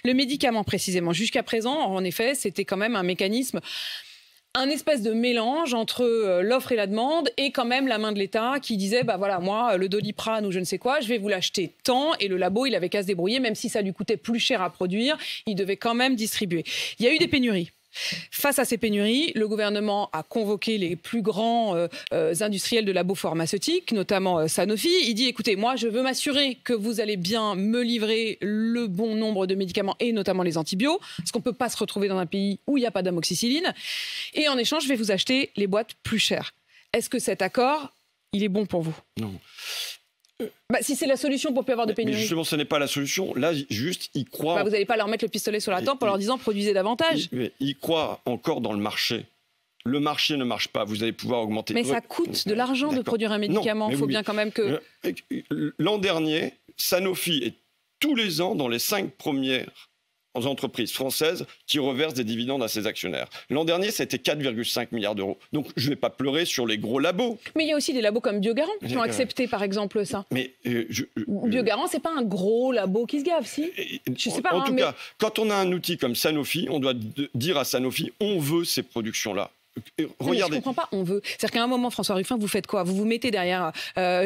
Le médicament, précisément, jusqu'à présent, en effet, c'était quand même un mécanisme, un espèce de mélange entre l'offre et la demande et quand même la main de l'État qui disait, bah voilà, moi, le Doliprane ou je ne sais quoi, je vais vous l'acheter tant, et le labo, il avait qu'à se débrouiller, même si ça lui coûtait plus cher à produire, il devait quand même distribuer. Il y a eu des pénuries. Face à ces pénuries, le gouvernement a convoqué les plus grands industriels de labos pharmaceutiques, notamment Sanofi. Il dit, écoutez, moi, je veux m'assurer que vous allez bien me livrer le bon nombre de médicaments et notamment les antibiotiques, parce qu'on ne peut pas se retrouver dans un pays où il n'y a pas d'amoxicilline. Et en échange, je vais vous acheter les boîtes plus chères. Est-ce que cet accord, il est bon pour vous? Non. Bah, si c'est la solution pour ne plus avoir de pénurie. Mais justement, ce n'est pas la solution. Là, juste, ils croient... Bah, vous n'allez pas leur mettre le pistolet sur la tempe en leur disant « produisez davantage ». Ils croient encore dans le marché. Le marché ne marche pas. Vous allez pouvoir augmenter... Mais ça coûte de l'argent de produire un médicament. Il faut bien quand même que... L'an dernier, Sanofi est tous les ans dans les 5 premières entreprises françaises qui reversent des dividendes à ses actionnaires. L'an dernier, c'était 4,5 milliards d'euros. Donc, je ne vais pas pleurer sur les gros labos. Mais il y a aussi des labos comme Biogarant qui ont accepté, par exemple, ça. Mais Biogarant, ce n'est pas un gros labo qui se gave, si? Je sais pas. En tout cas, quand on a un outil comme Sanofi, on doit dire à Sanofi, on veut ces productions-là. Regardez. Je ne comprends pas, on veut. C'est-à-dire qu'à un moment, François Ruffin, vous faites quoi? Vous vous mettez derrière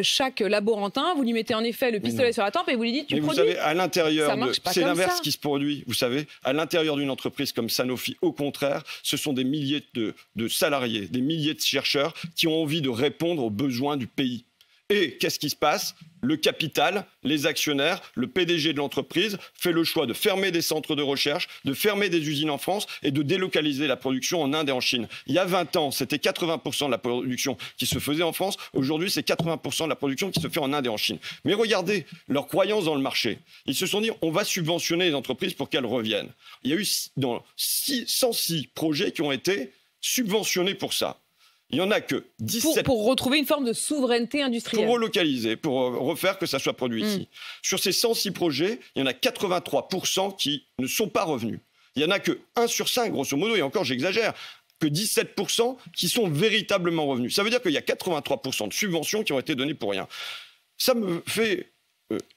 chaque laborantin, vous lui mettez en effet le pistolet sur la tempe et vous lui dites tu produis. Vous savez, à l'intérieur, c'est l'inverse qui se produit. Vous savez, à l'intérieur d'une entreprise comme Sanofi, au contraire, ce sont des milliers de salariés, des milliers de chercheurs qui ont envie de répondre aux besoins du pays. Et qu'est-ce qui se passe? Le capital, les actionnaires, le PDG de l'entreprise fait le choix de fermer des centres de recherche, de fermer des usines en France et de délocaliser la production en Inde et en Chine. Il y a 20 ans, c'était 80% de la production qui se faisait en France. Aujourd'hui, c'est 80% de la production qui se fait en Inde et en Chine. Mais regardez leur croyance dans le marché. Ils se sont dit, on va subventionner les entreprises pour qu'elles reviennent. Il y a eu 106 projets qui ont été subventionnés pour ça. Il n'y en a que 17... Pour retrouver une forme de souveraineté industrielle. Pour relocaliser, pour refaire que ça soit produit ici. Sur ces 106 projets, il y en a 83% qui ne sont pas revenus. Il n'y en a que 1 sur 5, grosso modo, et encore j'exagère, que 17% qui sont véritablement revenus. Ça veut dire qu'il y a 83% de subventions qui ont été données pour rien. Ça me fait...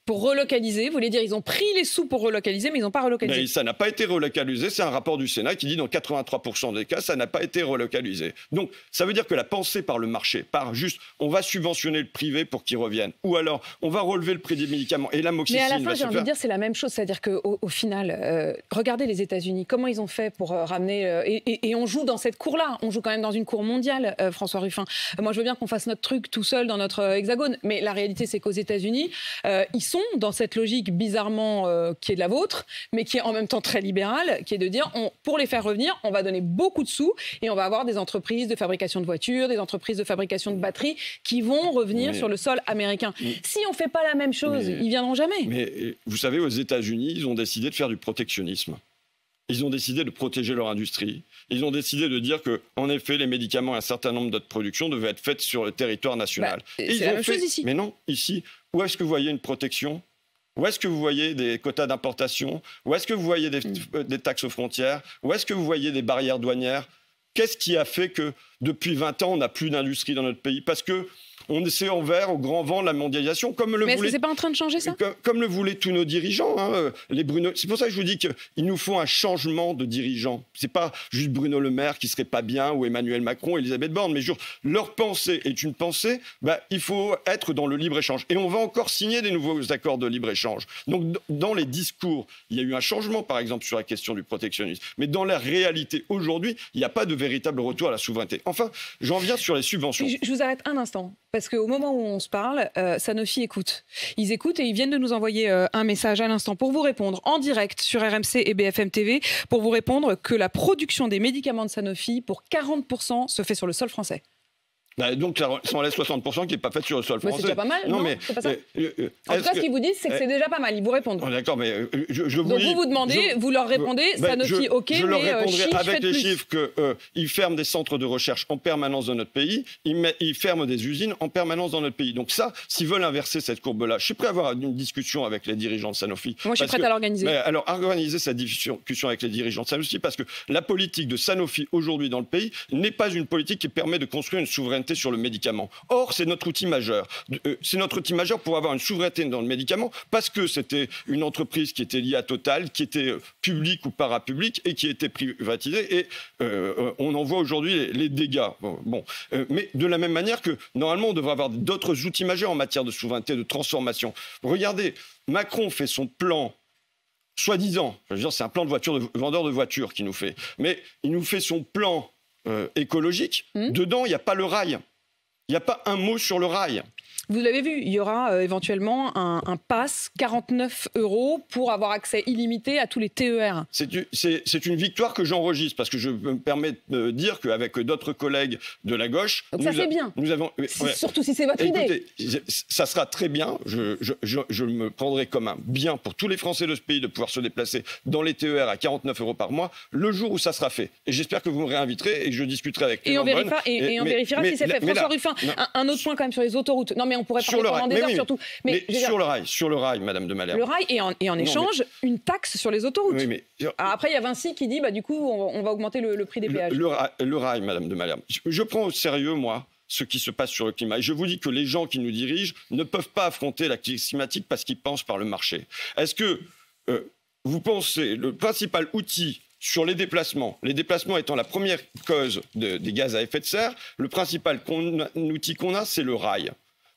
Pour relocaliser, vous voulez dire ils ont pris les sous pour relocaliser, mais ils n'ont pas relocalisé. Mais ça n'a pas été relocalisé. C'est un rapport du Sénat qui dit dans 83% des cas, ça n'a pas été relocalisé. Donc, ça veut dire que la pensée par le marché, par juste, on va subventionner le privé pour qu'il revienne, ou alors on va relever le prix des médicaments et l'amoxicilline. Mais à la fin, j'ai envie de dire, c'est la même chose. C'est-à-dire qu'au final, regardez les États-Unis, comment ils ont fait pour ramener... et on joue dans cette cour-là. On joue quand même dans une cour mondiale, François Ruffin. Moi, je veux bien qu'on fasse notre truc tout seul dans notre hexagone. Mais la réalité, c'est qu'aux États-Unis, ils sont dans cette logique bizarrement qui est de la vôtre, mais qui est en même temps très libérale, qui est de dire, pour les faire revenir, on va donner beaucoup de sous et on va avoir des entreprises de fabrication de voitures, des entreprises de fabrication de batteries qui vont revenir sur le sol américain. Si on ne fait pas la même chose, ils ne viendront jamais. Mais vous savez, aux États-Unis, ils ont décidé de faire du protectionnisme. Ils ont décidé de protéger leur industrie. Ils ont décidé de dire que, en effet, les médicaments et un certain nombre d'autres productions devaient être faites sur le territoire national. C'est la même chose ici. Mais non, ici, où est-ce que vous voyez une protection? Où est-ce que vous voyez des quotas d'importation? Où est-ce que vous voyez des taxes aux frontières? Où est-ce que vous voyez des barrières douanières? Qu'est-ce qui a fait que, depuis 20 ans, on n'a plus d'industrie dans notre pays? Parce que on s'est envers au grand vent de la mondialisation, comme le Mais est-ce que c'est pas en train de changer, ça? Comme le voulaient tous nos dirigeants. Les Bruno... C'est pour ça que je vous dis qu'il nous faut un changement de dirigeants. C'est pas juste Bruno Le Maire qui serait pas bien, ou Emmanuel Macron, Elisabeth Borne, mais leur pensée est une pensée. Il faut être dans le libre-échange. Et on va encore signer des nouveaux accords de libre-échange. Donc, dans les discours, il y a eu un changement, par exemple, sur la question du protectionnisme. Mais dans la réalité, aujourd'hui, il n'y a pas de véritable retour à la souveraineté. Enfin, j'en viens sur les subventions. Je vous arrête un instant. Parce qu'au moment où on se parle, Sanofi écoute. Ils écoutent et ils viennent de nous envoyer un message à l'instant pour vous répondre en direct sur RMC et BFM TV, pour vous répondre que la production des médicaments de Sanofi, pour 40%, se fait sur le sol français. Donc, si on laisse 60% qui n'est pas fait sur le sol français. C'est déjà pas mal, non, mais c'est pas ça. En tout cas, ce qu'ils vous disent, c'est que c'est déjà pas mal. Ils vous répondent. D'accord, mais donc vous demandez, vous leur répondez, Sanofi, ok, je leur répondrai avec les plus. chiffres qu'ils ferment des centres de recherche en permanence dans notre pays, ils ferment des usines en permanence dans notre pays. Donc ça, s'ils veulent inverser cette courbe-là, je suis prêt à avoir une discussion avec les dirigeants de Sanofi. Moi, je suis prête à l'organiser. Alors, organiser cette discussion avec les dirigeants de Sanofi, parce que la politique de Sanofi aujourd'hui dans le pays n'est pas une politique qui permet de construire une souveraineté souveraineté sur le médicament. Or, c'est notre outil majeur. C'est notre outil majeur pour avoir une souveraineté dans le médicament, parce que c'était une entreprise qui était liée à Total, qui était publique ou parapublique, et qui était privatisée. Et on en voit aujourd'hui les dégâts. Mais de la même manière que, normalement, on devrait avoir d'autres outils majeurs en matière de souveraineté, de transformation. Regardez, Macron fait son plan, soi-disant, c'est un plan de vendeur de voitures qu'il nous fait, mais il nous fait son plan écologique. Dedans, il n'y a pas le rail. Il n'y a pas un mot sur le rail. Vous l'avez vu, il y aura éventuellement un pass 49 € pour avoir accès illimité à tous les TER. C'est une victoire que j'enregistre, parce que je me permets de dire qu'avec d'autres collègues de la gauche... Donc ça, c'est bien. Surtout si c'est votre idée. Ça sera très bien. Je me prendrai comme un bien pour tous les Français de ce pays de pouvoir se déplacer dans les TER à 49 € par mois, le jour où ça sera fait. Et j'espère que vous me réinviterez et que je discuterai avec Clément Beaune. Et on vérifiera si c'est fait. François Ruffin, un autre point quand même sur les autoroutes. Non, mais on pourrait parler pendant des heures surtout. Mais sur le rail, Madame de Malherbe. Le rail et en échange, une taxe sur les autoroutes. Après, il y a Vinci qui dit, du coup, on va augmenter le prix des péages. Le rail, Madame de Malherbe. Je prends au sérieux, moi, ce qui se passe sur le climat. Et je vous dis que les gens qui nous dirigent ne peuvent pas affronter la crise climatique parce qu'ils pensent par le marché. Est-ce que vous pensez, le principal outil sur les déplacements étant la première cause des gaz à effet de serre, le principal outil qu'on a, c'est le rail.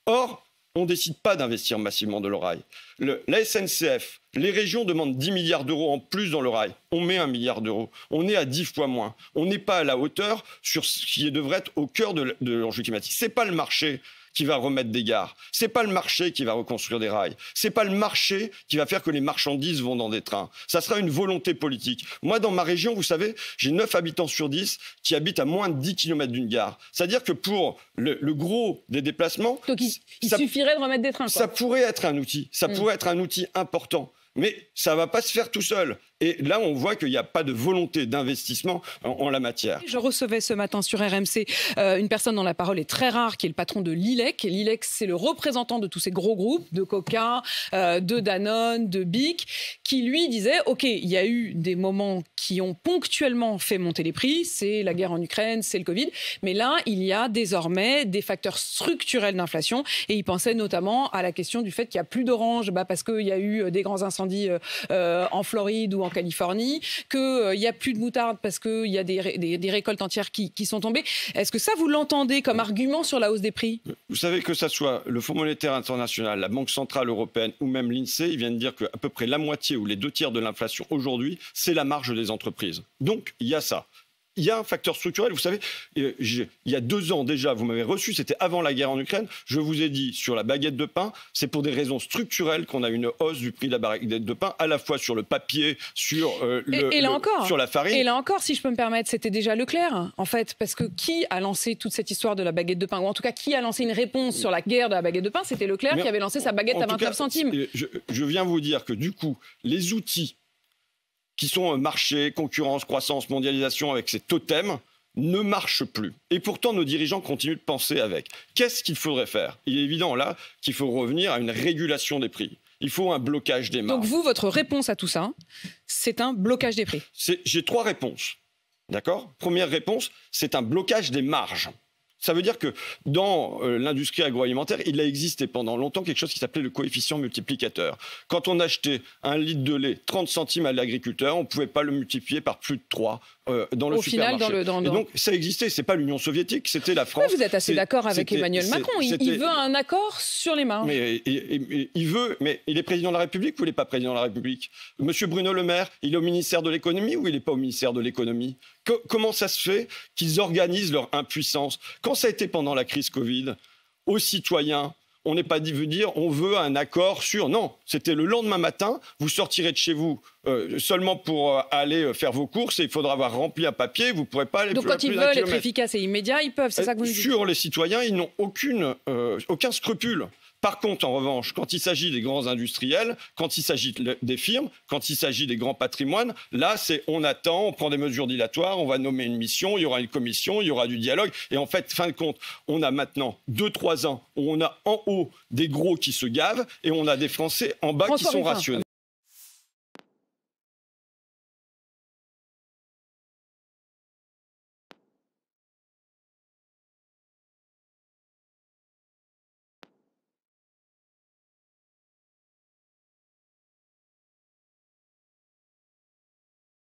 Or, on ne décide pas d'investir massivement dans le rail. La SNCF, les régions demandent 10 milliards d'euros en plus dans le rail. On met 1 milliard d'euros. On est à 10 fois moins. On n'est pas à la hauteur sur ce qui devrait être au cœur de l'enjeu climatique. Ce n'est pas le marché qui va remettre des gares. C'est pas le marché qui va reconstruire des rails. C'est pas le marché qui va faire que les marchandises vont dans des trains. Ça sera une volonté politique. Moi, dans ma région, vous savez, j'ai 9 habitants sur 10 qui habitent à moins de 10 km d'une gare. C'est-à-dire que pour le gros des déplacements... Donc il suffirait de remettre des trains, quoi. Ça pourrait être un outil. Ça pourrait être un outil important. Mais ça ne va pas se faire tout seul. Et là, on voit qu'il n'y a pas de volonté d'investissement en la matière. Je recevais ce matin sur RMC une personne dont la parole est très rare, qui est le patron de l'ILEC. L'ILEC, c'est le représentant de tous ces gros groupes, de Coca, de Danone, de Bic, qui lui disait, OK, il y a eu des moments qui ont ponctuellement fait monter les prix, c'est la guerre en Ukraine, c'est le Covid, mais là, il y a désormais des facteurs structurels d'inflation, et il pensait notamment à la question du fait qu'il n'y a plus d'orange, parce qu'il y a eu des grands incendies en Floride ou en Californie, qu'il n'y a plus de moutarde parce qu'il y a des récoltes entières qui sont tombées. Est-ce que ça, vous l'entendez comme argument sur la hausse des prix? Vous savez, que ça soit le Fonds monétaire international, la Banque centrale européenne ou même l'INSEE, ils viennent dire qu'à peu près la moitié ou les 2/3 de l'inflation aujourd'hui, c'est la marge des entreprises. Donc, il y a ça. Il y a un facteur structurel, vous savez, il y a 2 ans déjà, vous m'avez reçu, c'était avant la guerre en Ukraine, je vous ai dit sur la baguette de pain, c'est pour des raisons structurelles qu'on a une hausse du prix de la baguette de pain, à la fois sur le papier, sur sur la farine. Et là encore, si je peux me permettre, c'était déjà Leclerc, en fait, parce que qui a lancé toute cette histoire de la baguette de pain, ou en tout cas, qui a lancé une réponse sur la guerre de la baguette de pain, c'était Leclerc qui avait lancé sa baguette à 29 centimes. Je viens vous dire que du coup, les outils qui sont marché, concurrence, croissance, mondialisation, avec ces totems, ne marchent plus. Et pourtant, nos dirigeants continuent de penser avec. Qu'est-ce qu'il faudrait faire? Il est évident là qu'il faut revenir à une régulation des prix. Il faut un blocage des marges. Donc vous, votre réponse à tout ça, c'est un blocage des prix? J'ai 3 réponses. D'accord? Première réponse, c'est un blocage des marges. Ça veut dire que dans l'industrie agroalimentaire, il a existé pendant longtemps quelque chose qui s'appelait le coefficient multiplicateur. Quand on achetait 1 litre de lait 30 centimes à l'agriculteur, on ne pouvait pas le multiplier par plus de 3 dans le supermarché. Final, Et donc, ça existait. Ce n'est pas l'Union soviétique, c'était la France. Mais vous êtes assez d'accord avec Emmanuel Macron. Il veut un accord sur les marges. Mais il veut, mais il est président de la République ou il n'est pas président de la République? Monsieur Bruno Le Maire, il est au ministère de l'économie ou il n'est pas au ministère de l'économie? Comment ça se fait qu'ils organisent leur impuissance? Quand ça a été pendant la crise Covid, aux citoyens, on n'est pas dit dire on veut un accord sur... Non, c'était le lendemain matin, vous sortirez de chez vous seulement pour aller faire vos courses et il faudra avoir rempli un papier, vous ne pourrez pas aller Donc quand ils veulent être efficaces et immédiats, ils peuvent, c'est ça que vous nous dites? Sur les citoyens, ils n'ont aucun scrupule. Par contre, en revanche, quand il s'agit des grands industriels, quand il s'agit des firmes, quand il s'agit des grands patrimoines, là, on attend, on prend des mesures dilatoires, on va nommer une mission, il y aura une commission, il y aura du dialogue. Et en fait, fin de compte, on a maintenant 2-3 ans où on a en haut des gros qui se gavent et on a des Français en bas qui sont rationnés.